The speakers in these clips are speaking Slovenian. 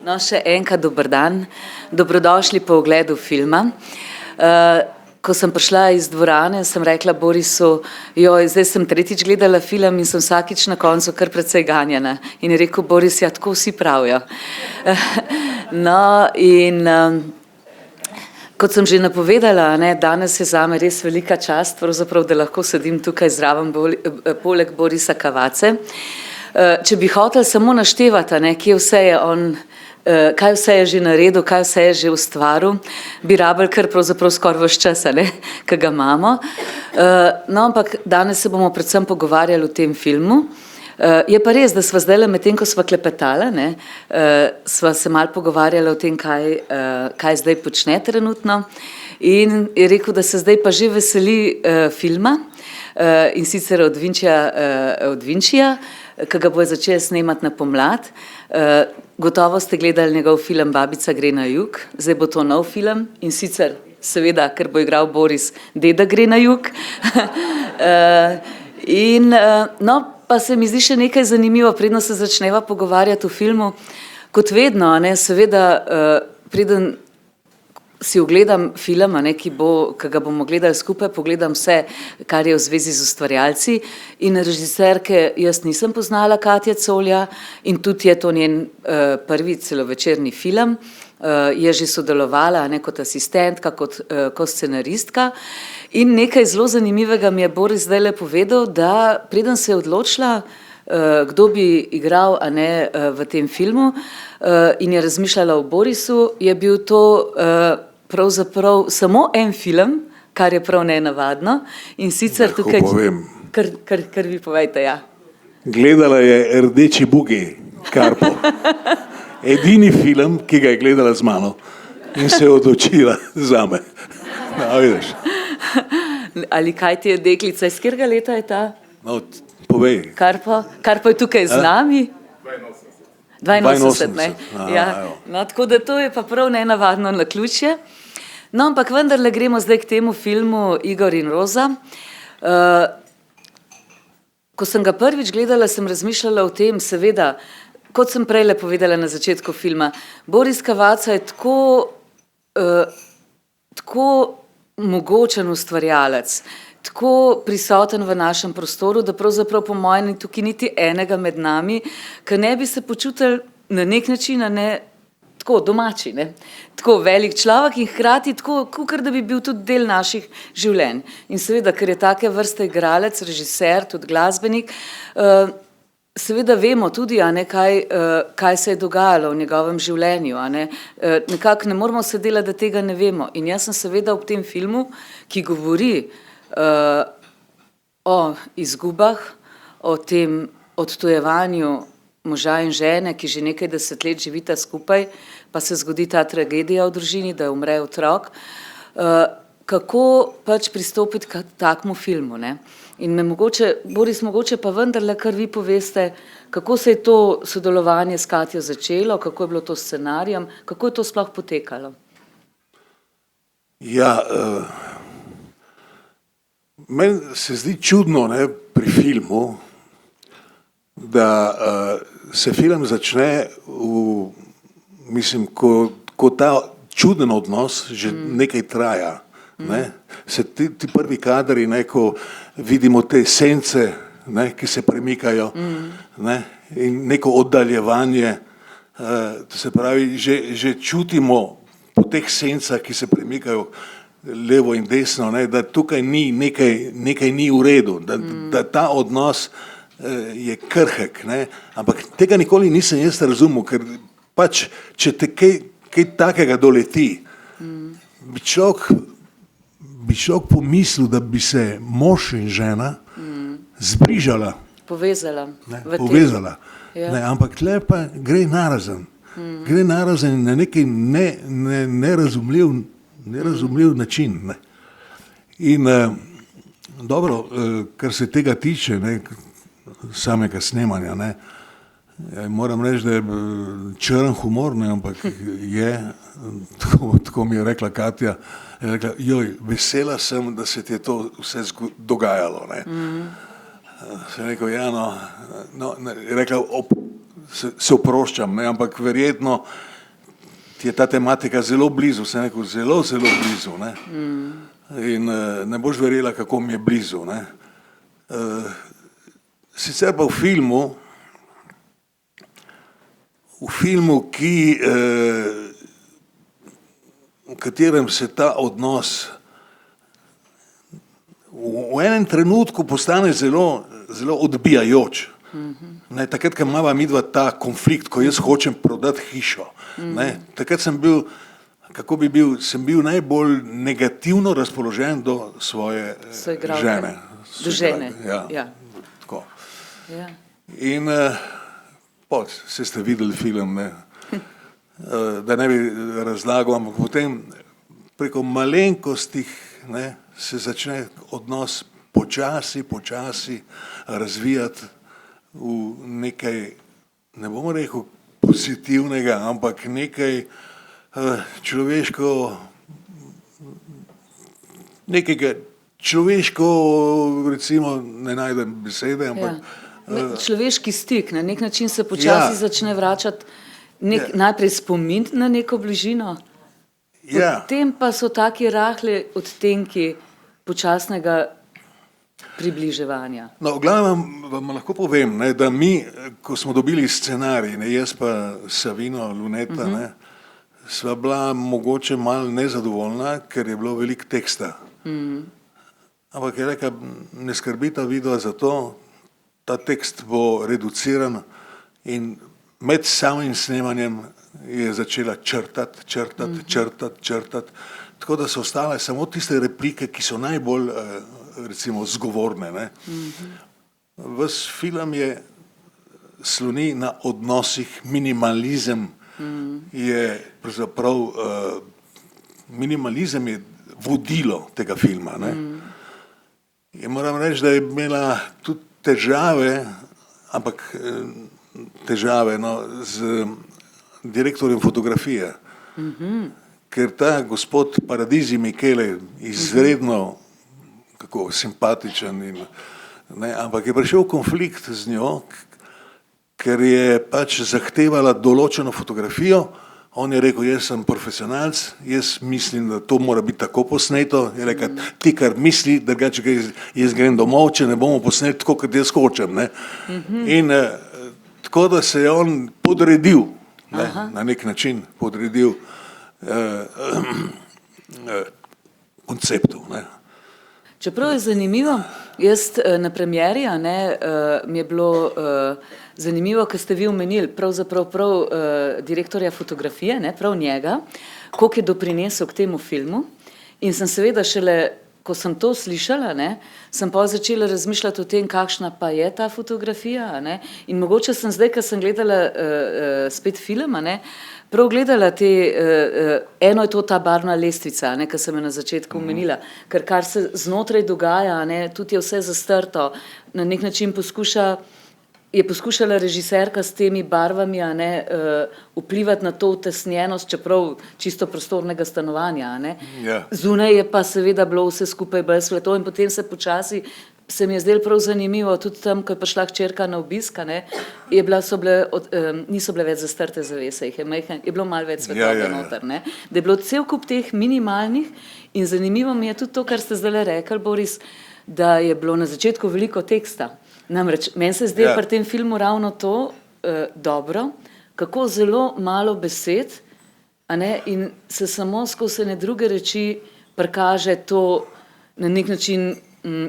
No, še enkrat dober dan. Dobrodošli po ogledu filma. Ko sem prišla iz dvorane, sem rekla Borisu, zdaj sem tretjič gledala film in sem vsakič na koncu kar precej ganjena. In je rekel, Boris, ja, tako vsi pravijo. No, in kot sem že napovedala, danes je zame res velika čast, pravzaprav, da lahko sedim tukaj zraven poleg Borisa Cavazze. Če bi hotel samo naštevati, kje vse je on, kaj vse je že naredil, kaj vse je že ustvaril, bi rabili kar pravzaprav skoraj ves čas, ki ga imamo. No, ampak danes se bomo predvsem pogovarjali o tem filmu. Je pa res, da sva zdajle medtem, ko sva klepetala, sva se malo pogovarjala o tem, kaj zdaj počne trenutno. In je rekel, da se zdaj pa že veseli filma, in sicer od Vinčija, ki ga bo začel snemati na pomlad. Gotovo ste gledali njegov film Babica gre na jug, zdaj bo to nov film in sicer seveda, ker bo igral Boris, Deda gre na jug. No, pa se mi zdi še nekaj zanimivo, predno se začneva pogovarjati o filmu. Kot vedno, seveda, preden si ogledam film, ki ga bomo gledali skupaj, pogledam vse, kar je v zvezi z ustvarjalci. In režiserke jaz nisem poznala Katje Colja in tudi je to njen prvi celovečerni film. Je že sodelovala kot asistentka, kot scenaristka. In nekaj zelo zanimivega mi je Boris zdajle povedal, da preden se je odločila, kdo bi igral v tem filmu in je razmišljala o Borisu, je bil to pravzaprav samo en film, kar je prav nenavadno. In sicer tukaj... Kar vi povejte, ja. Gledala je Rdeči bugi, Karpo. Edini film, ki ga je gledala z mano in se je odločila zame. No, vidiš. Ali kaj ti je deklica, iz katerega leta je ta? No, povej. Karpo je tukaj z nami? 82, ne? Ja. No, tako da to je pa prav nenavadno naključje. No, ampak vendarle gremo zdaj k temu filmu Igor in Roza. Ko sem ga prvič gledala, sem razmišljala o tem, seveda, kot sem prejle povedala na začetku filma, Boris Cavazza je tako mogočen ustvarjalec, tako prisoten v našem prostoru, da pravzaprav po mojem ni tukaj niti enega med nami, ki ne bi se počutili na nek način, tako domači, tako velik človek in hkrati tako, kakor da bi bil tudi del naših življenj. In seveda, ker je take vrste igralec, režiser, tudi glasbenik, seveda vemo tudi, kaj se je dogajalo v njegovem življenju. Nekako ne moramo se delati, da tega ne vemo. In jaz sem seveda ob tem filmu, ki govori o izgubah, o tem odtujevanju moža in žene, ki že nekaj desetlet živita skupaj, pa se zgodi ta tragedija v družini, da umre otrok. Kako pač pristopiti k takmu filmu, In Boris, mogoče pa vendarle, kar vi poveste, kako se je to sodelovanje s Katjo začelo, kako je bilo to s scenarijem, kako je to sploh potekalo? Ja, meni se zdi čudno pri filmu, da se film začne ko ta čuden odnos že nekaj traja. Se ti prvi kadri, ko vidimo te sence, ki se premikajo, in neko oddaljevanje, to se pravi, že čutimo po teh sencah, ki se premikajo levo in desno, da tukaj nekaj ni v redu, da ta odnos je krhek, ampak tega nikoli nisem jaz razumel, ker pač, če te kaj takega doleti, bi človek pomislil, da bi se mož in žena zbližala. Povezala. Ampak tle pa gre narazen. Gre narazen na neki nerazumljiv način. In dobro, kar se tega tiče, samega snemanja, moram reči, da je črn humor, ampak je, tako mi je rekla Katja, je rekla, vesela sem, da se ti je to vse dogajalo. Sem rekel, je rekla, se oproščam, ampak verjetno ti je ta tematika zelo blizu, sem rekel, zelo, zelo blizu, ne. In ne boš verjela, kako mi je blizu, ne. Sicer pa v filmu, v katerem se ta odnos v enem trenutku postane zelo, zelo odbijajoč. Ne, takrat, ko imava midva ta konflikt, ko jaz hočem prodati hišo, ne, takrat sem bil, sem bil najbolj negativno razpoložen do svoje žene. Do žene, ja. Tako. Ja. In saj ste videli film, ne, da ne bi razlagal, ampak potem preko malenkostih, ne, se začne odnos počasi razvijati v nekaj, ne bomo rekel pozitivnega, ampak nekaj človeško, recimo, ne najdem besede, ampak človeški stik, na nek način se počasi začne vračati najprej spomin na neko bližino, potem pa so taki rahli odtenki počasnega približevanja. No, v glavnem vam lahko povem, ne, da mi, ko smo dobili scenarij, ne, jaz pa Savino Luneta, ne, sva bila mogoče malo nezadovoljna, ker je bilo veliko teksta. Ampak je rekla, ne skrbita vidva za to, ta tekst bo reduciran in med samim snemanjem je začela črtati, tako da so ostale samo tiste replike, ki so najbolj, recimo, zgovorne, ne. Ves film je sloni na odnosih, minimalizem je pravzaprav, minimalizem je vodilo tega filma, ne. In moram reči, da je imela tudi težave, z direktorjem fotografije, ker ta gospod Paradizi Michele, izredno simpatičen, ne, ampak je prišel v konflikt z njo, ker je pač zahtevala določeno fotografijo, on je rekel, jaz sem profesionalc, jaz mislim, da to mora biti tako posneto, je rekel, ti kar misli, drugače jaz grem domov, če ne bomo posneti tako, kot jaz hočem, ne. In tako da se je on podredil, ne, na nek način podredil konceptu, ne. Čeprav je zanimivo, jaz na premieri, mi je bilo zanimivo, ker ste vi omenili pravzaprav direktorja fotografije, ne, prav njega, koliko je doprinesel k temu filmu, in sem seveda šele, ko sem to slišala, ne, sem pa začela razmišljati o tem, kakšna pa je ta fotografija, ne, in mogoče sem zdaj, ko sem gledala spet film, ne, prav gledala eno je to ta barvna lestvica, ne, ki sem jo na začetku omenila, ker kar se znotraj dogaja, ne, tudi je vse zastrto, na nek način je poskušala režiserka s temi barvami, ne, vplivati na to utesnjenost, čeprav čisto prostornega stanovanja, ne. Zunaj je pa seveda bilo vse skupaj bolj svetlo in potem se mi je zdelo prav zanimivo, tudi tam, ko je prišla hčerka na obisk, ne, niso bile več zastrte zavese, je bilo malo več svetlobe noter, ne, da je bilo cel kup teh minimalnih in zanimivo mi je tudi to, kar ste zdajle rekli, Boris, da je bilo na začetku veliko teksta. Namreč, meni se zdi pri tem filmu ravno to dobro, kako zelo malo besed, in se samo skozi ene druge reči prikaže to na nek način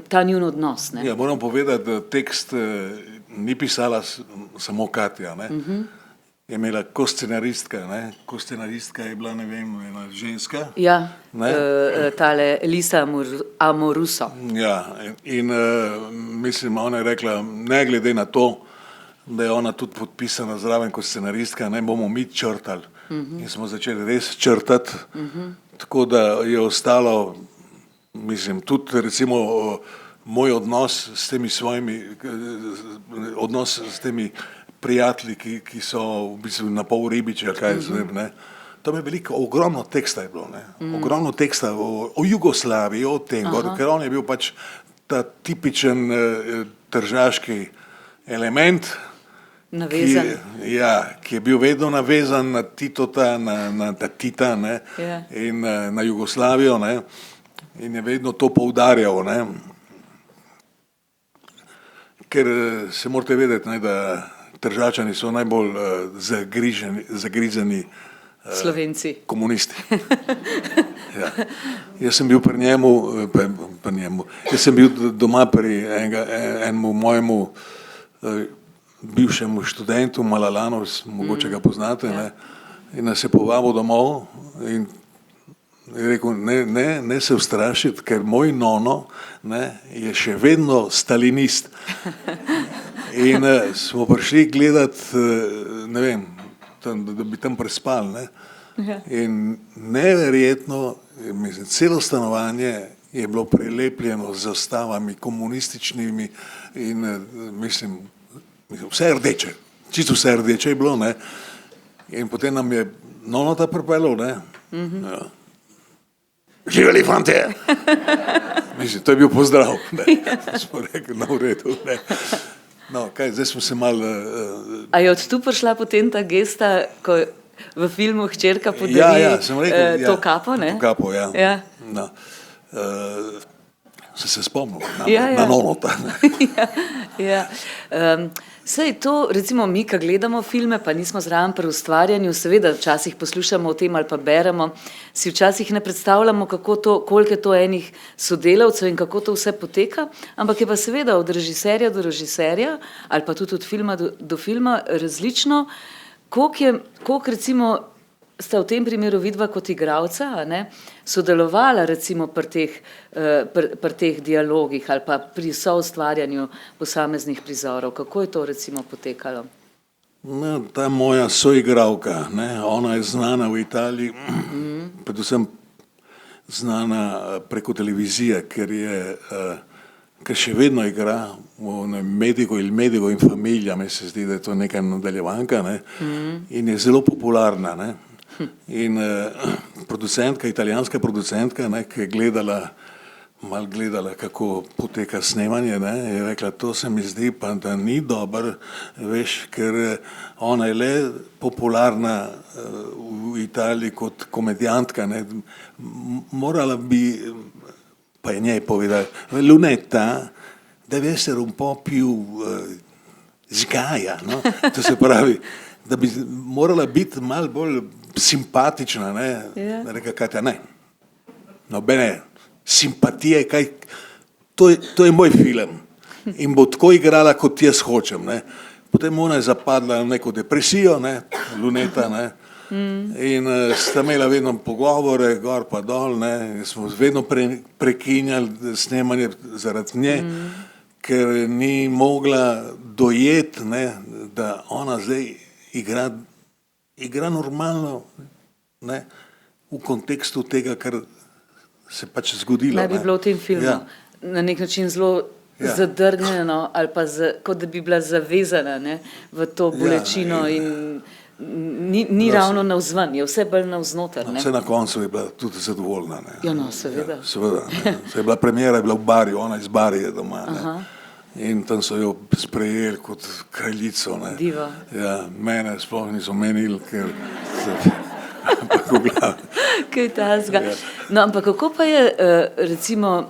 ta njun odnos. Ne. Ja, moram povedati, da tekst ni pisala samo Katja, ne. Je imela ko-scenaristka, ne, ko-scenaristka je bila, ne vem, ena ženska. Ja, tale Lisa Amoruso. Ja, in mislim, ona je rekla, ne glede na to, da je ona tudi podpisana zraven kot scenaristka, ne bomo mi črtali. In smo začeli res črtati, tako da je ostalo, mislim, tudi recimo moj odnos s temi prijatelji, ki so v bistvu na pol ribiči, ali kaj zvem, ne. Tam je veliko, ogromno teksta je bilo, ne. Ogromno teksta o Jugoslaviji, o tem, ker on je bil pač ta tipičen tržaški element navezan. ki je bil vedno navezan na Titota, na Tita, ne, Ja. in na Jugoslavijo, ne, in je vedno to poudarjal, ne. Ker se morate vedeti, ne, da Tržačani so najbolj zagrizeni Slovenci. komunisti. Ja. Jaz sem bil pri njemu, jaz sem bil doma pri enemu mojemu bivšemu študentu Malalanu, mogoče ga poznate, ne, in nas je povabil domov in je rekel, ne se ustrašiti, ker moj nono, ne, je še vedno stalinist. In smo prišli gledati, ne vem, da bi tam prespali, ne. In neverjetno, mislim, celo stanovanje je bilo prelepljeno z zastavami komunističnimi in mislim, vse rdeče, čisto vse rdeče je bilo, ne. In potem nam je nonota pripeljal, ne. Ja. Živeli, fantje! Mislim, to je bil pozdrav, ne. Smo rekli, v redu, ne. No, kaj, zdaj smo se malo... A je od tu prišla potem ta gesta, ko v filmu hčerka podeli sem rekel, to kapo, ne? To kapo, ja. Ja. No. Se spomnil Ja. na nonota. Ja. Saj to, recimo mi, ki gledamo filme, pa nismo zraven pri ustvarjanju, seveda včasih poslušamo o tem ali pa beremo, si včasih ne predstavljamo, koliko je to enih sodelavcev in kako to vse poteka, ampak je pa seveda od režiserja do režiserja ali pa tudi od filma do filma različno, koliko recimo sta v tem primeru vidva kot igralca, a ne, sodelovala recimo pri teh dialogih ali pa pri soustvarjanju posameznih prizorov. Kako je to recimo potekalo? No, ta moja soigralka, ne, ona je znana v Italiji, predvsem znana preko televizije, ker še vedno igra v Medico il Medico in Famiglia, mi se zdi, da je to neka nadaljevanka, ne, in je zelo popularna, ne. In producentka, italijanska producentka, ne, ki je malo gledala, kako poteka snemanje, ne, je rekla, to se mi zdi pa, da ni dobro, veš, ker ona je le popularna v Italiji kot komedijantka, ne, morala bi, pa je njej povedala, Lunetta deve essere un po' più sgaja, no, to se pravi, da bi morala biti malo bolj simpatična, ne, reka Katja, ne, nobene simpatije, kaj, to je moj film in bo tako igrala, kot jaz hočem, ne. Potem ona je zapadla v neko depresijo, ne, Luneta, ne, in sta imela vedno pogovore, gor pa dol, ne, smo vedno prekinjali snemanje zaradi nje, ker ni mogla dojeti, ne, da ona zdaj igra normalno, ne, v kontekstu tega, kar se pač zgodilo. Naj bi bilo v tem filmu na nek način zelo zadrgnjeno ali pa kot da bi bila zavezana, ne, v to bolečino in ni ravno navzven, je vse bolj navznoter, ne. Vse na koncu je bila tudi zadovoljna, ne. Ja, no, seveda. Seveda, ne. Se je bila premiera, je bila v Barju, ona iz Barje doma, ne. In tam so jo sprejeli kot kraljico, ne. Diva. Ja, mene sploh niso menili, ker ampak v glavi. Kaj takega. No, ampak kako pa je, recimo,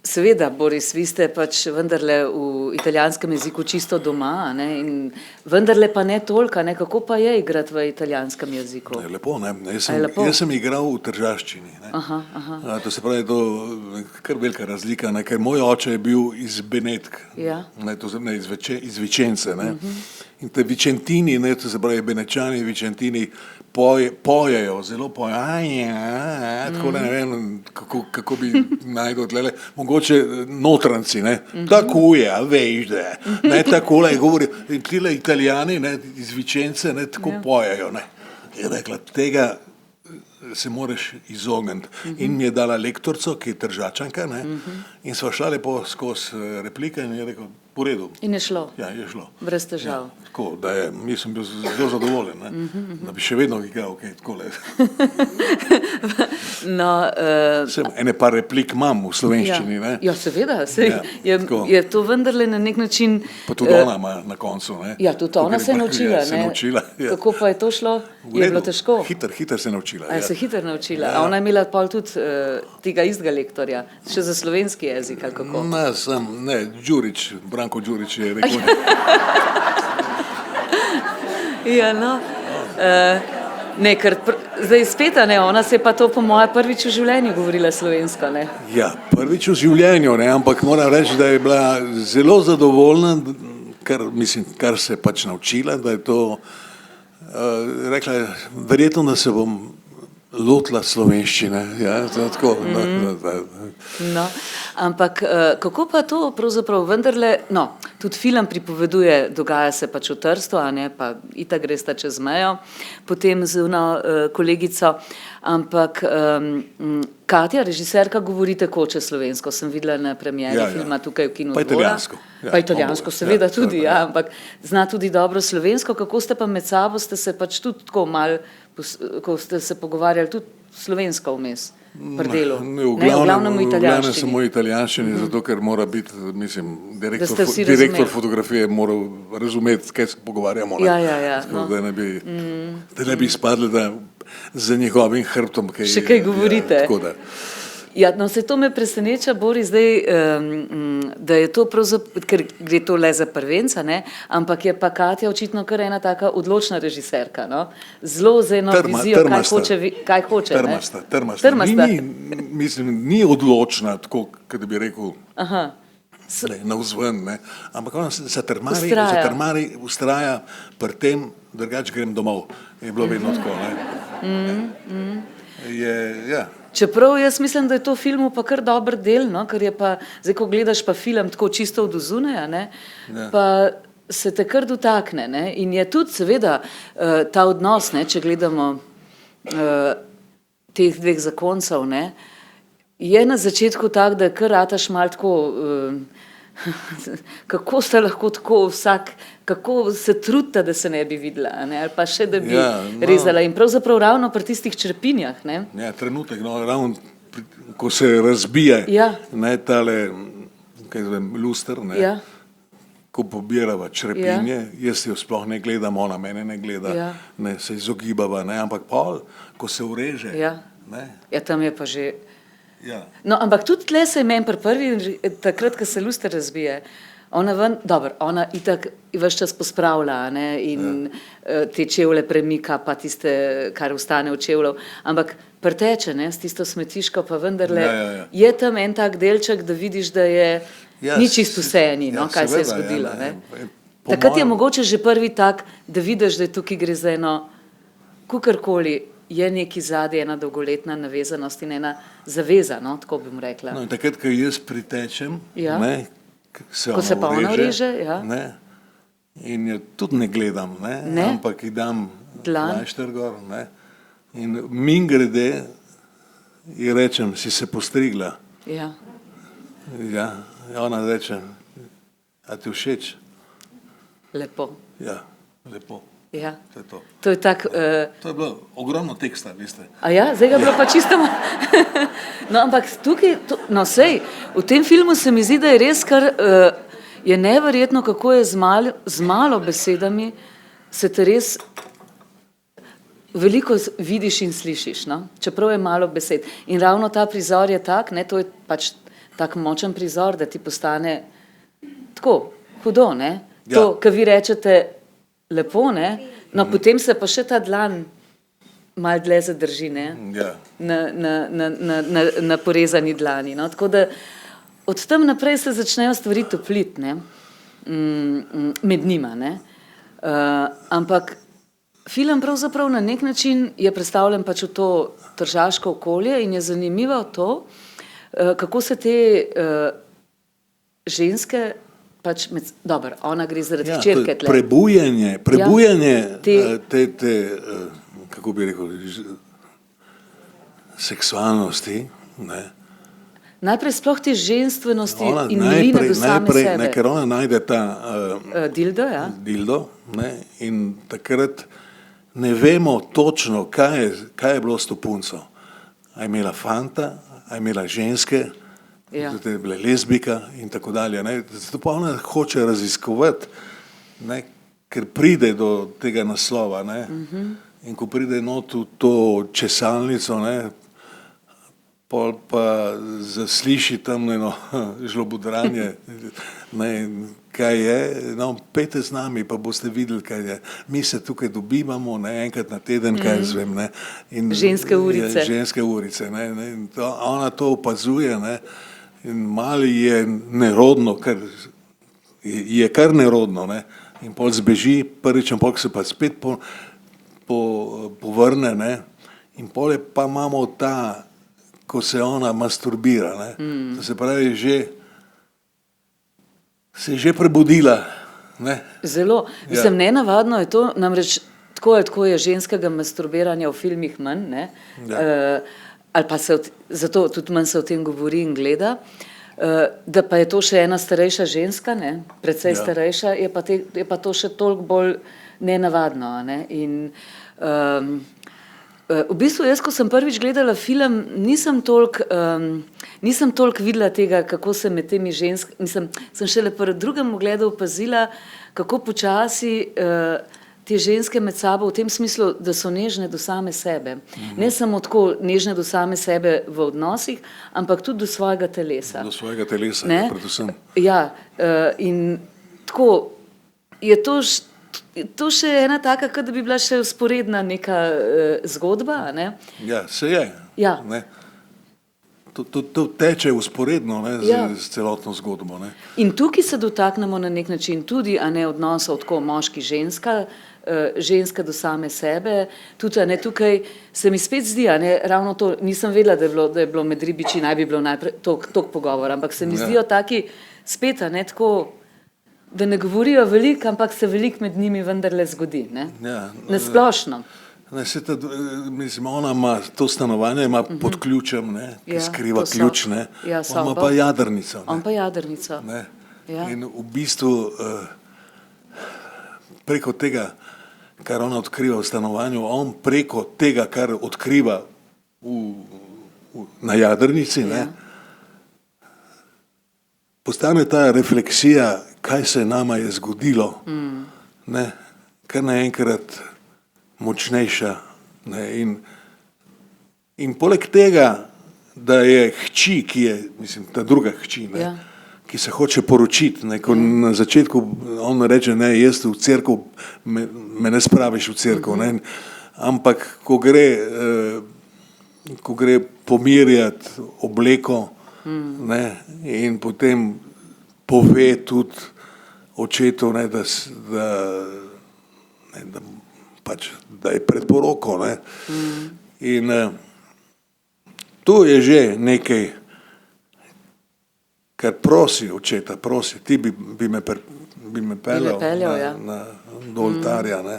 seveda, Boris, vi ste pač vendarle v italijanskem jeziku čisto doma, ne, in vendarle pa ne toliko, ne, kako pa je igrati v italijanskem jeziku? Lepo, ne, jaz sem igral v tržaščini, ne. To se pravi, to je kar velika razlika, ne, ker moj oče je bil iz Benetk, ne, to se pravi iz Vicence, ne, in te Vicentini, ne, to se pravi Benečani, Vicentini pojejo, zelo pojejo, tako ne vem, kako bi najdel tlele, mogoče notranci, ne, tako je, veš, da, ne, takole govorijo, in tlele Italijani, ne, iz Vicence, ne, tako pojejo, ne. Je rekla, tega se moraš izogniti. In mi je dala lektorco, ki je Tržačanka, ne, in sva šla lepo skozi replike in je rekel, po redu. In je šlo, Ja, je šlo. brez težav. Ja, tako, da je, mislim, bil zelo zadovoljen, ne? Da bi še vedno igral, kaj takole. No, Ene par replik imam v slovenščini, ne? ja, seveda, sej, Ja, tako. je to vendarle na nek način. Pa tudi ona ima na koncu, ne? Ja, tudi ona se je naučila, Ja, se je ne? naučila, ja. Kako pa je to šlo? V Je redu. bilo težko? Hiter se je naučila, A je ja. se hitro naučila? Ja. A ona je imela pol tudi tega istega lektorja, še za slovenski jezik ali kako? Ne, Đurić, Branko Đurić je rekel, Ja, no. Ne, ker zdaj spet, a ne, ona se je pa to po moje prvič v življenju govorila slovensko, ne? ja, prvič v življenju, ne, ampak moram reči, da je bila zelo zadovoljna, kar se je pač naučila, da je to, rekla je, verjetno, da se bom lotila slovenščine, ja, tako, No, ampak kako pa to pravzaprav vendarle, no, tudi film pripoveduje, dogaja se pač v Trstu, a ne, pa itak gresta čez mejo, potem z ono kolegico, ampak Katja, režiserka, govori tekoče slovensko, sem videla na premieri filma tukaj v Kinu Pa Dvora. italijansko. Ja, Pa italijansko, seveda tudi, ja. ampak zna tudi dobro slovensko, kako ste pa med sabo, ste se pač tudi tako mal, ko ste se pogovarjali tudi slovensko vmes. Pri delu. Ne, v glavnem v italijanščini. samo italijanščini, zato ker mora biti, mislim, Da ste vsi direktor razumeli. fotografije moral razumeti, kaj se pogovarjamo. Ne? Ja, Tako, no. da ne bi izpadli, da za njegovim hrbtom kaj, Še kaj govorite. Ja, tako da. Ja, no, se to me preseneča, Boris, zdaj, da je to pravzaprav, ker gre to le za prvenca, ne, ampak je pa Katja očitno kar ena taka odločna režiserka, no, zelo z eno vizijo, kaj hoče, ne. Trmasta. Mislim, ni odločna, tako, kot bi rekel, Aha. navzven, ne, ampak ona zatrmari, ustraja pri tem, drugače grem domov. Je bilo vedno tako, ne. Ja. Čeprav jaz mislim, da je to filmu pa kar dober del, no, ker je pa, zdaj ko gledaš pa film tako čisto od ozuneja, ne, pa se te kar dotakne, ne, in je tudi seveda ta odnos, ne, če gledamo teh dveh zakoncev, ne, je na začetku tak, da kar rataš malo tako, kako sta lahko tako vsak, kako se trudita, da se ne bi videla, ne, ali pa še, da bi rezala in pravzaprav ravno pri tistih črepinjah, ne. Ja, trenutek, no, ravno, ko se razbije, ne, tale, kaj zvem, luster, ne, ko pobirava črepinje, jaz jo sploh ne gledam, ona mene ne gleda, ne, se izogibava, ne, ampak pol, ko se ureže, ne. Ja, tam je pa že. No, ampak tudi tle se je meni pri prvi, takrat, ko se luster razbije, ona ven, dobro, ona itak ves čas pospravlja, ne, in te čevlje premika, pa tiste, kar ostane od čevljev, ampak preteče, ne, s tisto smetiško, pa vendarle je tam en tak delček, da vidiš, da je ni čisto vseeni, no, kaj se je zgodilo, ne. Takrat je mogoče že prvi tak, da vidiš, da je tukaj gre za eno, kakorkoli, je neki zadnji, ena dolgoletna navezanost in ena zaveza, no, tako bi mu rekla. No, in takrat, ko jaz pritečem, ne, ko se pa ona ureže, ne, in jo tudi ne gledam, ne, ampak ji dam majšter gor, ne, in mimogrede ji rečem, si se postrigla. Ja. Ja, ona reče, a ti všeč? Lepo. Ja, lepo. Ja. To je to. To je tak, to je bilo ogromno teksta, veste. A ja, zdaj ga bilo pa čisto no, ampak tukaj, no sej, v tem filmu se mi zdi, da je res kar, je neverjetno, kako je z malo besedami se te res veliko vidiš in slišiš, no, čeprav je malo besed. In ravno ta prizor je tak, ne, to je pač tak močen prizor, da ti postane tako, hudo, ne. To, kar vi rečete, lepo, ne? No, potem se pa še ta dlan malo dlje zadrži, ne? Na porezani dlani, no? Tako da od tam naprej se začnejo stvari topliti, ne? Med njima, ne? Ampak film pravzaprav na nek način je predstavljen pač v to tržaško okolje in je zanimivo to, kako se te ženske pač med, dobro, ona gre zaradi hčerke tle. Prebujanje te, kako bi rekel, seksualnosti, ne, Najprej sploh te ženstvenosti Ona in miline do same najprej, sebe. ne, ker ona najde ta Dildo, ja. dildo, ne, in takrat ne vemo točno, kaj je bilo s to punco. A je imela fanta, a je imela ženske, Ja. da je bila lezbika in tako dalje. Ne. Zato pa ona hoče raziskovati, ne, ker pride do tega naslova, ne, in ko pride not v to česalnico, ne, pol pa zasliši tam eno žlobudranje, ne, kaj je, no, pejte z nami, pa boste videli, kaj je. Mi se tukaj dobivamo, ne, enkrat na teden, kaj jaz vem, ne. In Ženske urice. Ženske urice, ne, in ona to opazuje, ne, in mali je nerodno, je kar nerodno, ne, in pol zbeži, prvič, ampak se pa spet povrne, ne, in pol je pa imamo ta, ko se ona masturbira, ne, to se pravi, se je že prebudila, ne. Zelo. Mislim, nenavadno je to, namreč tako je ženskega masturbiranja v filmih manj, ne? Ali pa zato tudi manj se o tem govori in gleda, da pa je to še ena starejša ženska, ne? Precej starejša, je pa to še toliko bolj nenavadno, ne? In v bistvu jaz, ko sem prvič gledala film, nisem toliko videla tega, kako se med temi sem šele pri drugem ogledu opazila, kako počasi te ženske med sabo v tem smislu, da so nežne do same sebe. Ne samo tako nežne do same sebe v odnosih, ampak tudi do svojega telesa. Do svojega telesa, predvsem. Ja, in tako je to še ena taka, kot da bi bila še vzporedna neka zgodba, ne? Ja, se je. Ja. Ne. To teče vzporedno, ne, z celotno zgodbo, ne. In tukaj se dotaknemo na nek način tudi, a ne, odnosov tako moški-ženska, ženska do same sebe, tudi, a ne, tukaj se mi spet zdi, a ne, ravno to, nisem vedela, da je bilo med ribiči, naj bi bilo najprej toliko pogovor, ampak se mi zdijo taki spet, a ne, tako, da ne govorijo veliko, ampak se veliko med njimi vendarle zgodi, ne. Ja. Na splošno. Ne, mislim, ona ima to stanovanje, ima pod ključem, ne, ki skriva ključ, ne. On ima pa jadrnico. On pa jadrnico. Ne. In v bistvu preko tega, kar ona odkriva v stanovanju, on preko tega, kar odkriva na jadrnici, ne, postane ta refleksija, kaj se nama je zgodilo, ne, kar naenkrat močnejša, ne, in poleg tega, da je hči, ki je, mislim, ta druga hči, ne, ki se hoče poročiti, ne, ko na začetku on reče, ne, jaz v cerkev, me ne spraviš v cerkev, ne, ampak ko gre pomirjati obleko, ne, in potem pove tudi očetu, ne, da je pred poroko, ne. In to je že nekaj, kar prosi očeta, prosi, ti bi me peljal do oltarja, ne.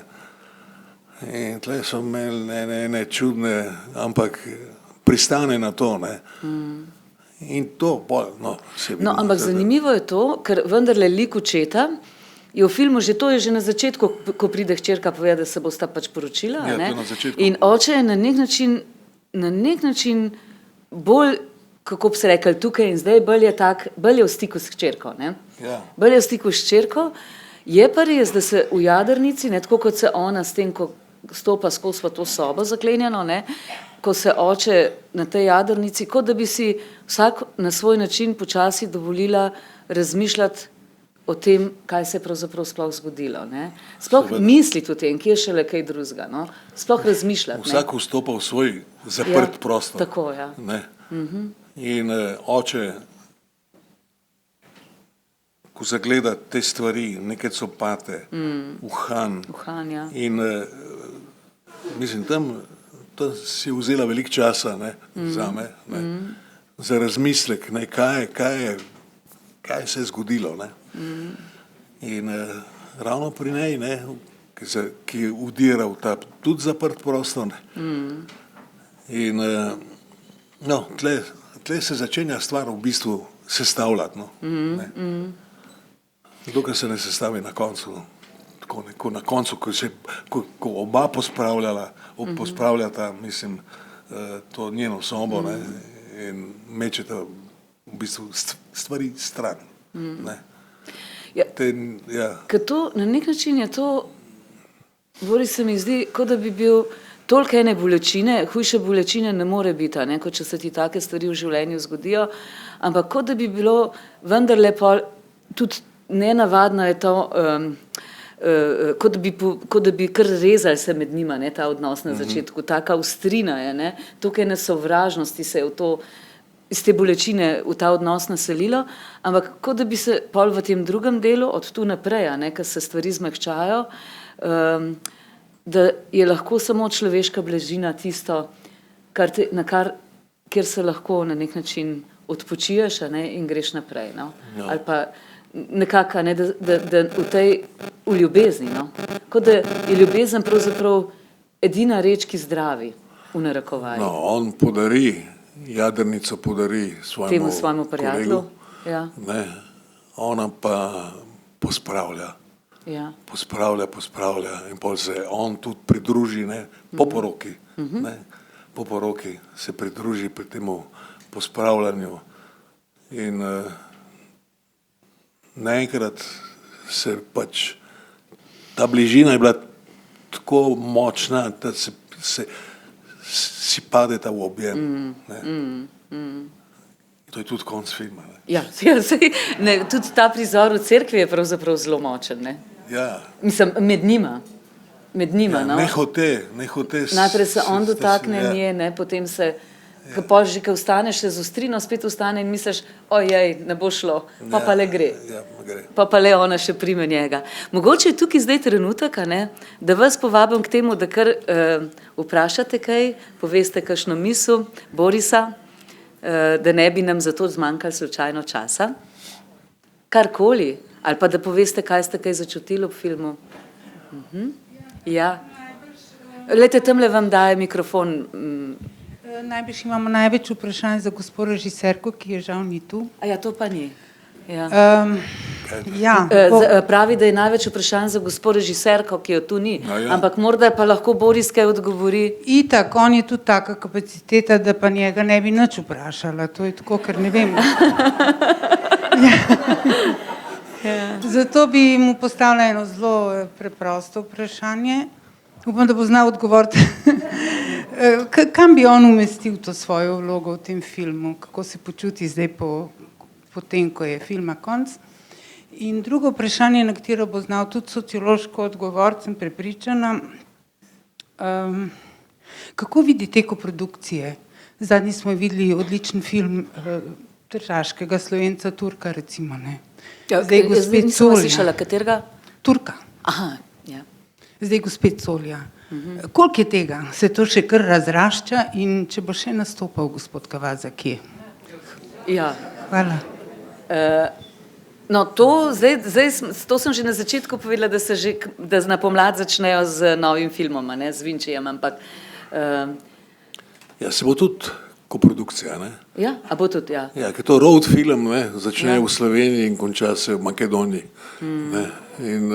In tle so imeli ene čudne, ampak pristane na to, ne. In to, ampak zanimivo je to, ker vendarle lik očeta je v filmu že, to je že na začetku, ko pride hčerka pove, da se bosta pač poročila, ne? In oče je na nek način bolj, kako bi se rekli, tukaj in zdaj bolj je v stiku s hčerko, ne? Bolj je v stiku s hčerko, je pa res, da se v jadrnici, ne, tako kot se ona s tem, ko stopa skozi to sobo zaklenjeno, ne, ko se oče na tej jadrnici, kot da bi si vsak na svoj način počasi dovolila razmišljati o tem, kaj se je pravzaprav sploh zgodilo, ne. Sploh misliti o tem, kje je šele kaj drugega, no. Sploh razmišljati, ne. Vsak vstopa v svoj zaprt prostor. Tako, ja. Ne. In oče, ko zagleda te stvari, neke copate, uhan, ja. In mislim, tam si vzela veliko časa, ne, zame, ne, za razmislek, ne, kaj se je zgodilo, ne. In ravno pri njej, ne, ki vdira v ta tudi zaprt prostor, ne. In no, tle tle se začenja stvar v bistvu sestavljati, no. Ne. Dokaj se ne sestavi na koncu, tako na koncu, ko oba pospravljata, mislim, to njeno sobo, ne, in mečeta v bistvu stvari stran, ne. Ja. Ja. Ker to, na nek način je to, Boris, se mi zdi, kot da bi bil toliko ene bolečine, hujše bolečine ne more biti, ne, kot če se ti take stvari v življenju zgodijo, ampak kot da bi bilo vendarle pol, tudi nenavadno je to, kot da bi kar rezali se med njima, ne, ta odnos na začetku, taka ostrina je, ne, toliko ene sovražnosti se je v to, iz te bolečine v ta odnos naselilo, ampak kot da bi se pol v tem drugem delu, od tu naprej, ne, ko se stvari zmehčajo, da je lahko samo človeška bližina tisto, kjer se lahko na nek način odpočiješ, ne, in greš naprej, no. Ja. Ali pa nekako, ne, da v ljubezni, no. Kot da je ljubezen pravzaprav edina reč, ki zdravi, v narekovaju. No, on jadrnico podari svojemu prijatelju. Ja. Ne, ona pa pospravlja. Ja. Pospravlja in pol se on tudi pridruži, ne, po poroki, ne, po poroki se pridruži pri temu pospravljanju in naenkrat se pač, ta bližina je bila tako močna, da si padeta v objem, ne. To je tudi konc filma, ne. Ja, ne, tudi ta prizor v cerkvi je pravzaprav zelo močen, ne. Ja. Mislim, med njima, Ja, no. ne hote. Najprej se on dotakne nje, ne, potem se, ko pol že, ko vstaneš, se z ostrino spet vstane in misliš, ojej, ne bo šlo, pa le gre. Ja, gre. Pa le ona še prime njega. Mogoče je tukaj zdaj trenutek, ne, da vas povabim k temu, da kar vprašate kaj, poveste kakšno misel Borisa, da ne bi nam zato zmanjkalo slučajno časa. Karkoli. Ali pa da poveste, kaj ste kaj začutili ob filmu. Ja. Glejte, tamle vam daje mikrofon. Najbrž imamo največ vprašanj za gospo režiserko, ki je žal ni tu. A ja, to pa ni. Ja. Ja, Pravi, da je največ vprašanj za gospo režiserko, ki jo tu ni. Ja. Ampak morda pa lahko Boris kaj odgovori. itak, on je tudi taka kapaciteta, da pa njega ne bi nič vprašala. To je tako, ker ne vem. Zato bi mu postavila eno zelo preprosto vprašanje. Upam, da bo znal odgovoriti. Kam bi on umestil to svojo vlogo v tem filmu? Kako se počuti zdaj po tem, ko je filma konc? In drugo vprašanje, na katero bo znal tudi sociološko odgovoriti, sem prepričana. Kako vidi te koprodukcije? Zadnji smo videli odličen film tržaškega Slovenca Turka, recimo, ne. Zdaj gospod Colja. Slišala, katerega? Turka. Aha, ja. Zdaj gospod Colja. Koliko je tega? Se to še kar razrašča in če bo še nastopal gospod Kavaza, kje? Ja. Hvala. No, to sem že na začetku povedala, da na pomlad začnejo z novim filmom, ne, z Vinčijem, ampak... Ja, se bo tudi koprodukcija, ne. Ja, a bo tudi, ja. Ja, ker to road film, ne, začne v Sloveniji in konča se v Makedoniji, ne. In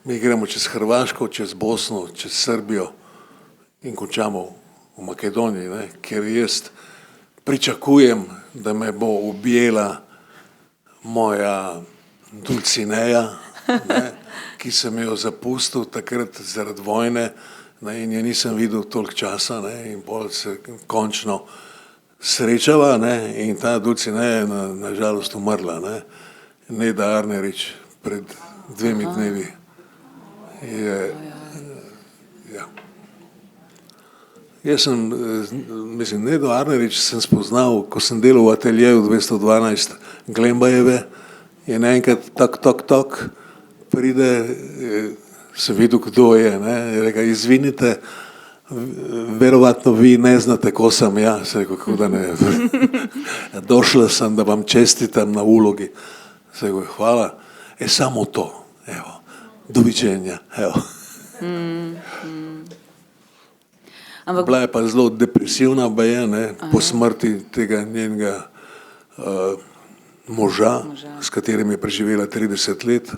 mi gremo čez Hrvaško, čez Bosno, čez Srbijo in končamo v Makedoniji, ne, kjer jaz pričakujem, da me bo objela moja Dulcineja, ne, ki sem jo zapustil takrat zaradi vojne, ne, in je nisem videl toliko časa, ne, in pol se končno srečava, ne, in ta Dulcineja je na žalost umrla, ne. Neda Arnerič pred 2 dnevi je, ja. Jaz sem, mislim, Nedo Arnerič sem spoznal, ko sem delal v ateljeju 212 Glembajeve, je naenkrat tok, pride, sem videl, kdo je, ne, je rekel, izvinite, verovatno vi ne znate, ko sem ja, se rekel, kako da ne, došla sem, da vam čestitam na ulogi, se rekel, hvala, samo to, evo, doviđenja, evo. Ampak Bila je pa zelo depresivna baje, ne, po smrti tega njenega moža, s katerim je preživela 30 let.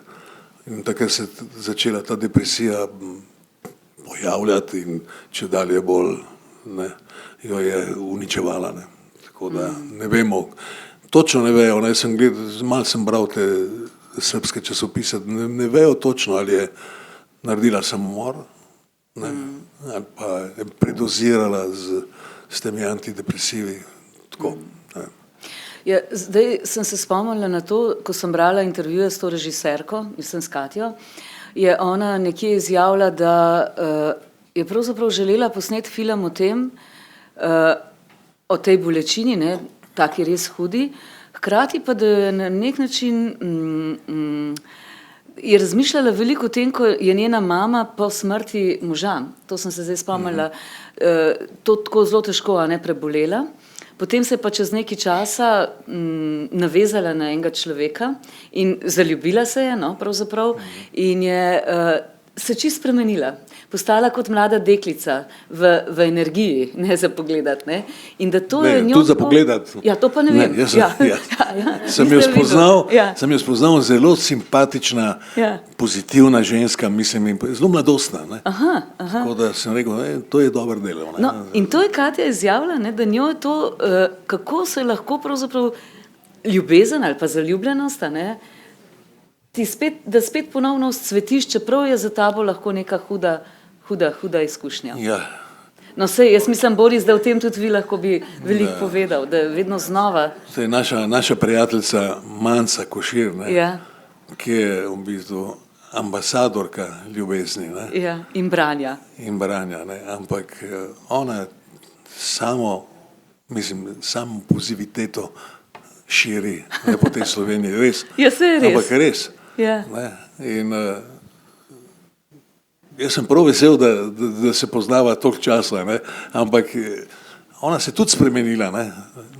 In takrat se je začela ta depresija pojavljati in če dalje bolj jo je uničevala. Ne. Tako da ne vemo, točno ne vejo, ne, malo sem bral te srbske časopise, ne vejo točno, ali je naredila samomor, ne, ali pa je predozirala s temi antidepresivi. Tako, ne. Ja, zdaj sem se spomnila na to, ko sem brala intervjuje s to režiserko, mislim s Katjo, je ona nekje izjavila, da je pravzaprav želela posneti film o tem, o tej bolečini, ne, taki res hudi, hkrati pa, da je na nek način je razmišljala veliko o tem, ko je njena mama po smrti moža, to sem se zdaj spomnila, to tako zelo težko, a ne, prebolela. Potem se je pa čez nekaj časa navezala na enega človeka in zaljubila se je, no, pravzaprav, in je se čisto spremenila. Postala kot mlada deklica v energiji, ne za pogledati, ne. In da to je njo... Tudi za pogledati. Ja, to pa ne vem. Sem jo spoznal, zelo simpatična, pozitivna ženska, mislim, in zelo mladostna, ne. Tako da sem rekel, to je dober del. No, in to je Katja izjavila, ne, da njo je to, kako se lahko pravzaprav ljubezen ali pa zaljubljenost, a ne, da spet ponovno vzcvetiš, čeprav je za tabo lahko neka huda izkušnja. Ja. No, sej, jaz mislim, Boris, da o tem tudi vi lahko bi veliko povedal, da vedno znova. To je naša prijateljica Manca Košir, ne, ja, ki je v bistvu ambasadorka ljubezni, ne. Ja, in branja. In branja, ne, ampak ona samo poziviteto širi, ne, po tej Sloveniji, res. Ja, sej res. Ampak res. Ja. Ne, in jaz sem prav vesel, da se poznava toliko časa, ne, ampak ona se je tudi spremenila, ne.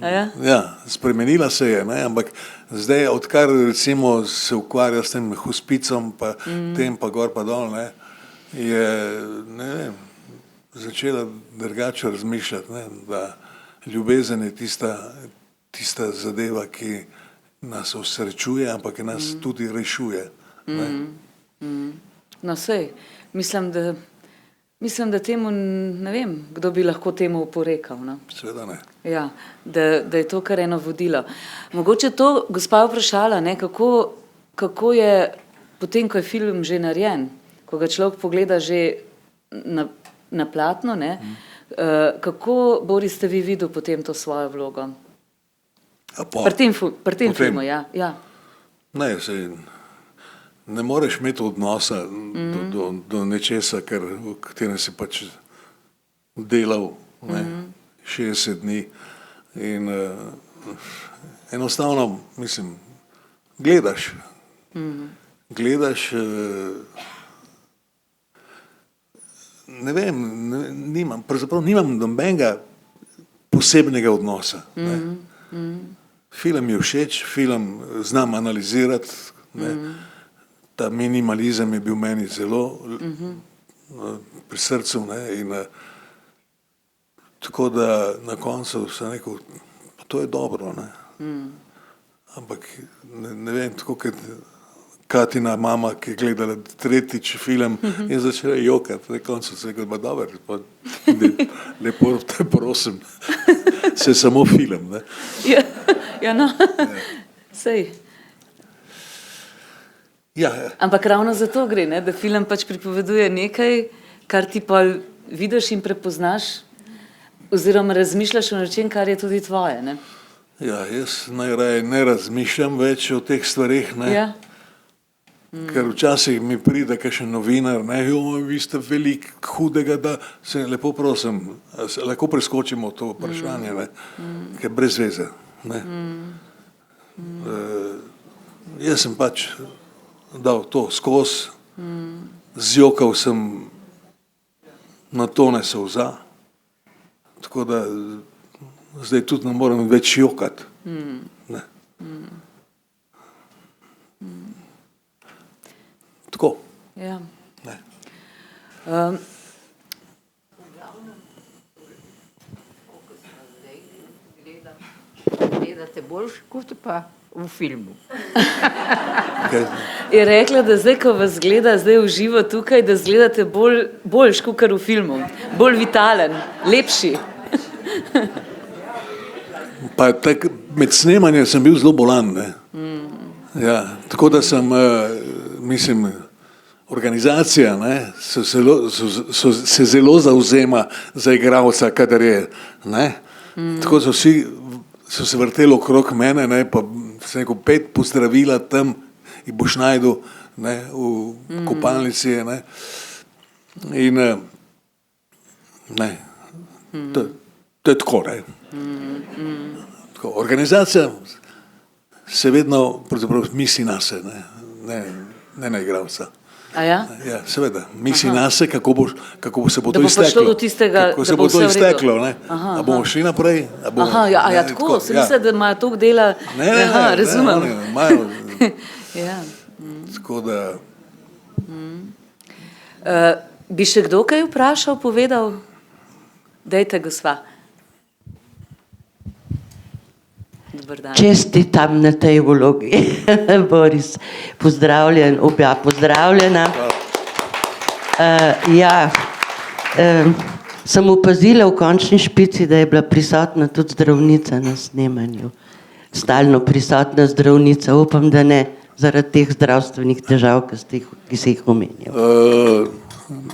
A ja? Ja, spremenila se je, ne, ampak zdaj, odkar recimo se ukvarja s tem hospicom, pa tem pa gor pa dol, ne, je, ne vem, začela drugače razmišljati, ne, da ljubezen je tista zadeva, ki nas osrečuje, ampak ki nas tudi rešuje. No, sej, mislim, da temu, ne vem, kdo bi lahko temu oporekal, no. Seveda ne. Ja, da je to kar eno vodilo. Mogoče to gospa vprašala, ne, kako je potem, ko je film že narejen, ko ga človek pogleda že na platno, ne, kako, Boris, ste vi videl potem to svojo vlogo? Pri tem filmu, ja. Ne, ne moreš imeti odnosa do nečesa, v katerem si pač delal, ne, 60 dni in enostavno, mislim, gledaš, ne vem, pravzaprav nimam nobenega posebnega odnosa, ne. Film je všeč, film znam analizirati, ne. Ta minimalizem je bil meni zelo pri srcu, ne, in tako da na koncu sem rekel, to je dobro, ne. Ampak ne vem, tako kot Katina mama, ki je gledala tretjič film in začela jokati, na koncu sem rekel, dobro, lepo te prosim, se samo film, ne. Ja, no, sej. Ja. Ampak ravno zato gre, ne, da film pač pripoveduje nekaj, kar ti pa vidiš in prepoznaš, oziroma razmišljaš o nečem, kar je tudi tvoje, ne. Ja, jaz najraje ne razmišljam več o teh stvareh, ne. Ja. Ker včasih mi pride kakšen novinar, ne, vi ste veliko hudega, da se lepo prosim, lahko preskočimo to vprašanje, ne, ker je brez veze, ne. Jaz sem pač dal to skozi, zjokal sem na tone solza, tako da zdaj tudi ne morem več jokati, ne. Tako. Ja. Ne. Izgledate boljš kot pa v filmu. Okay. Je rekla, da zdaj, ko vas gleda, zdaj v živo tukaj, da izgledate boljš kot v filmu. Bolj vitalen, lepši. Pa tak, med snemanjem sem bil zelo bolan. Ne? Ja, tako da sem, mislim, organizacija se zelo zauzema za igralca, kadar je. Ne? Tako so vsi so se vrteli okrog mene, ne? Pa sem rekel 5 pozdravila tam in boš najdu v kopalnici. Ne? In ne, to je tako. Ne? Tako, organizacija se vedno misli na se, ne na igralca. A ja? Ja, seveda, misli na se, kako se bo Da to bo izteklo. prišlo do tistega, kako da se bo bo to vse v redu. izteklo, ne? A bomo šli naprej? Aha, ja, a ja, tako, se misli, da imajo toliko dela. Ne, Aha, razumem. ne, imajo. Ja. Tako da, Bi še kdo kaj vprašal, povedal? Dajte, gospa. Dober dan. Čestitam na tej vlogi, Boris. Pozdravljen, oba pozdravljena. Sem opazila v končni špici, da je bila prisotna tudi zdravnica na snemanju. Stalno prisotna zdravnica, upam, da ne zaradi teh zdravstvenih težav, ki se jih omenjal.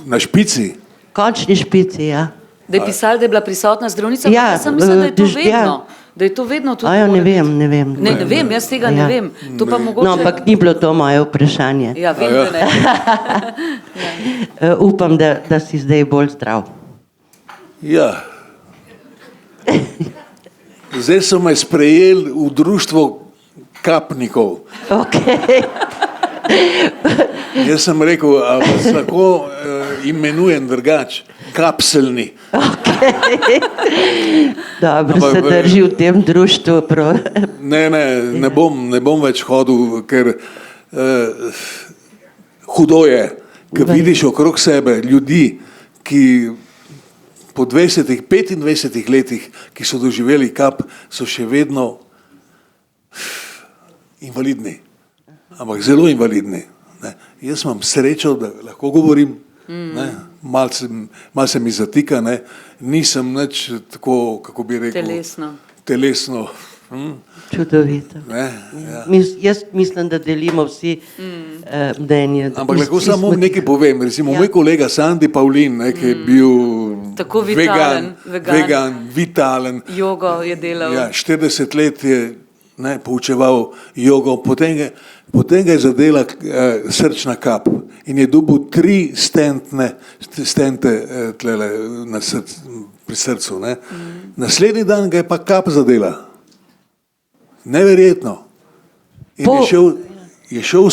na špici. Končni špici, ja. Da je pisalo, da je bila prisotna zdravnica, Ja, pa jaz sem mislila, da je to vedno. ja. Da je to vedno tudi. Ja, ne mora vem, biti. ne vem. Ne vem, jaz tega ne Ja. vem. To pa mogoče. No, ampak ni bilo to moje vprašanje. Ja, vem, da ne. Upam, da si zdaj bolj zdrav. Ja. Zdaj so me sprejeli v društvo kapnikov. Okay. Jaz sem rekel, a vas lahko imenujem drugače, kapselni. Dobro, Ampak, se drži v tem društvu. Ne bom več hodil, ker hudo je, ko vidiš okrog sebe ljudi, ki po 25 letih, ki so doživeli kap, so še vedno invalidni, ampak zelo invalidni. Ne. Jaz imam srečo, da lahko govorim, malo se mi zatika, ne. Nisem nič tako, kako bi rekel, telesno. Čudovito. Ne, ja. Jaz mislim, da delimo vsi mnenje. Ampak lahko samo nekaj povem. Recimo, moj kolega Sandi Pavlin, ne, ki je bil Tako vitalen, vegan, vitalen. Jogo je delal. Ja, 40 let je poučeval jogo, potem ga je zadela srčna kap in je dobil 3 stente tlele pri srcu. Ne. Naslednji dan ga je pa kap zadela. Neverjetno. In je šel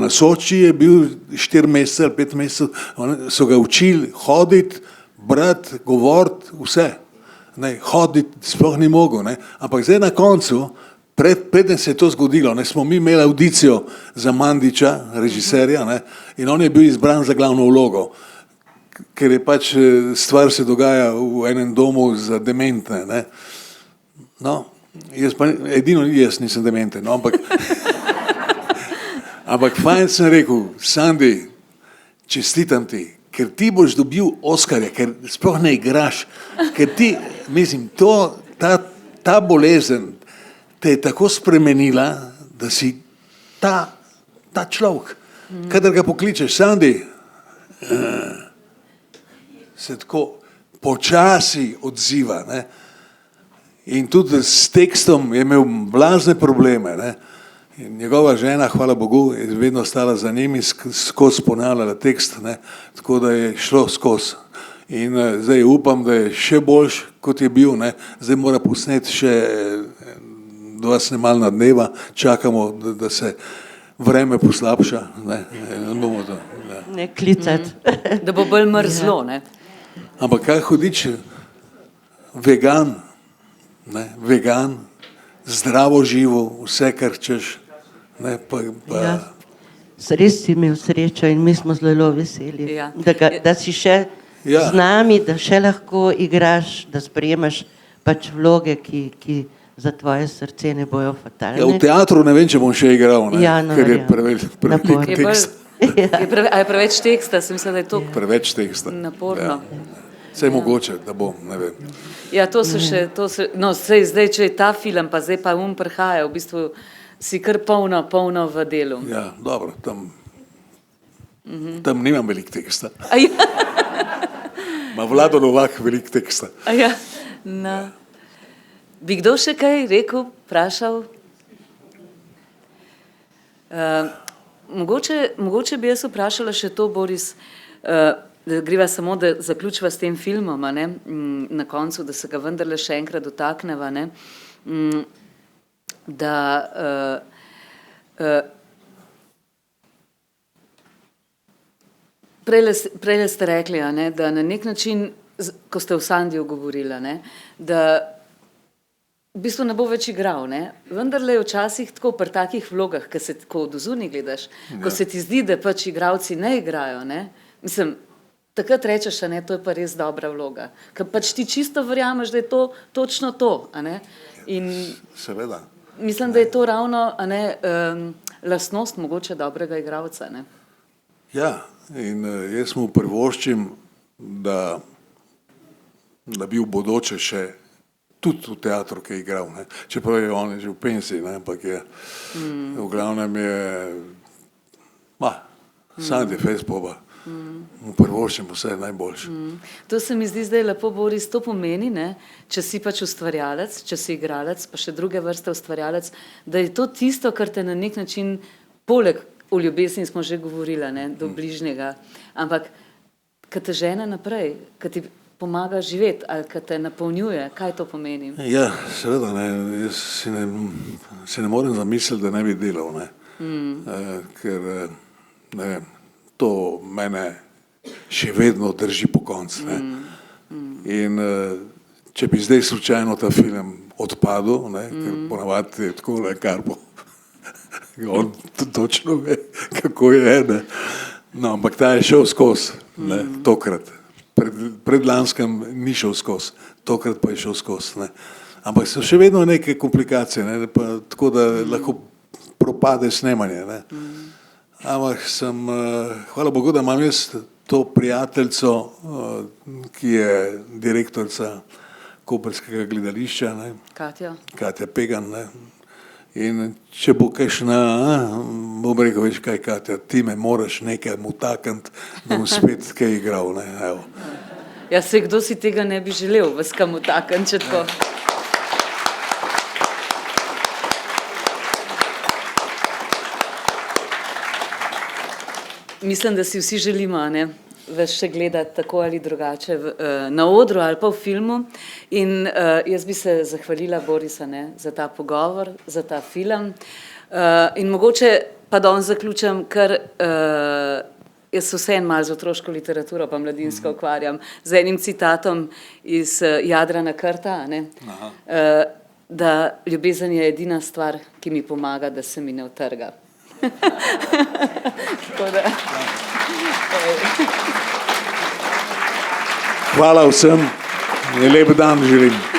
na Soči, je bil 4 mesece ali 5 mesecev, so ga učili hoditi, brati, govoriti, vse. Ne, hoditi sploh ni mogel, ne. Ampak zdaj na koncu, preden se je to zgodilo, ne, smo mi imeli audicijo za Mandića, režiserja, ne, in on je bil izbran za glavno vlogo, ker je pač stvar se dogaja v enem domu za dementne. Ne. No, edino jaz nisem dementen, no, ampak fajn sem rekel, Sandi, čestitam ti, ker ti boš dobil Oskarja, ker sploh ne igraš, ker ti, mislim, ta bolezen te je tako spremenila, da si ta človek. Kadar ga pokličeš, Sandi, se tako počasi odziva, ne. In tudi s tekstom je imel blazne probleme. Ne. In njegova žena, hvala Bogu, je vedno stala za njim in skozi ponavljala tekst, ne. Tako da je šlo skozi. In zdaj upam, da je še boljš, kot je bil. Ne. Zdaj mora posneti še 2 snemalna dneva, čakamo, da se vreme poslabša. Ne bomo to. Ne klicati. Da bo bolj mrzlo, ne. Ampak kaj hudič, vegan, zdravo živo, vse, kar češ. Ne, Ja. Res si imel srečo in mi smo zelo veseli, Ja. da si še z nami, da še lahko igraš, da sprejemaš pač vloge, ki za tvoje srce ne bojo fatalne. Ja, v teatru ne vem, če bom še igral, ne? Ja, no, Ker je verjamem. prevelik Napor. Je bolj, tekst. a je preveč teksta, sem mislila, da je to Preveč teksta. naporno. Vse je mogoče, da bom, ne vem. Ja, to so še, no, zdaj, če je ta film, pa zdaj pa prihaja, v bistvu si kar polno v delu. Ja, dobro, tam nimam veliko teksta. A ja, Ma Vlado Novak veliko teksta. a ja, no. Bi kdo še kaj rekel, vprašal? Mogoče bi jaz vprašala še to, Boris, da greva samo, da zaključiva s tem filmom, a ne, na koncu, da se ga vendarle še enkrat dotakneva, ne, da prejle ste rekli, a ne, da na nek način, ko ste v Sandiju govorila, ne, da v bistvu ne bo več igral, ne, vendarle je včasih tako pri takih vlogah, ko se tako od zunaj gledaš, ko se ti zdi, da pač igralci ne igrajo, ne, mislim, takrat rečeš, a ne, to je pa res dobra vloga, ker pač ti čisto verjameš, da je to točno to, a ne, in Seveda. mislim, da je to ravno, a ne, lastnost mogoče dobrega igralca, ne. Ja, in jaz mu privoščim, da bi v bodoče še tudi v teatru, ki je igral, ne. Čeprav je on že v pensiji, ne, ampak je, v glavnem je, Sandi Fejspoba, mu privoščim vse najboljše. To se mi zdi zdaj lepo, Boris, to pomeni, ne, če si pač ustvarjalec, če si igralec, pa še druge vrste ustvarjalec, da je to tisto, kar te na nek način, poleg o ljubezni smo že govorila, ne, do bližnjega, ampak kad te žene naprej, kad ti pomaga živeti ali kad te napolnjuje, kaj to pomeni? Ja, seveda, ne, jaz si ne morem zamisliti, da ne bi delal, ne. Ker, ne vem, to mene še vedno drži po koncu, ne. In če bi zdaj slučajno ta film odpadel, ne, ker ponavadi je tako, ne, Karpo, on točno ve, kako je, ne. No, ampak ta je šel skozi, ne, tokrat. Predlanskem ni šel skozi, tokrat pa je šel skozi, ne. Ampak so še vedno neke komplikacije, ne, pa tako, da lahko propade snemanje, ne. Ampak hvala Bogu, da imam jaz to prijateljico, ki je direktorica koprskega gledališča, ne. Katja Pegan, ne. In če bo kakšna, bom rekel, veš kaj, Katja, ti me moraš nekaj utakniti, da bom spet kaj igral, ne, evo. Ja, se kdo si tega ne bi želel, vas kam utakniti, če tako. Mislim, da si vsi želimo, a ne, vas še gledati tako ali drugače na odru ali pa v filmu. In jaz bi se zahvalila, Boris, a ne, za ta pogovor, za ta film. In mogoče pa danes zaključim, ker jaz se vseeno malo z otroško literaturo pa mladinsko ukvarjam, z enim citatom iz Jadrana Krta, a ne, da ljubezen je edina stvar, ki mi pomaga, da se mi ne utrga. Tako da. Hvala vsem, lep dan želim.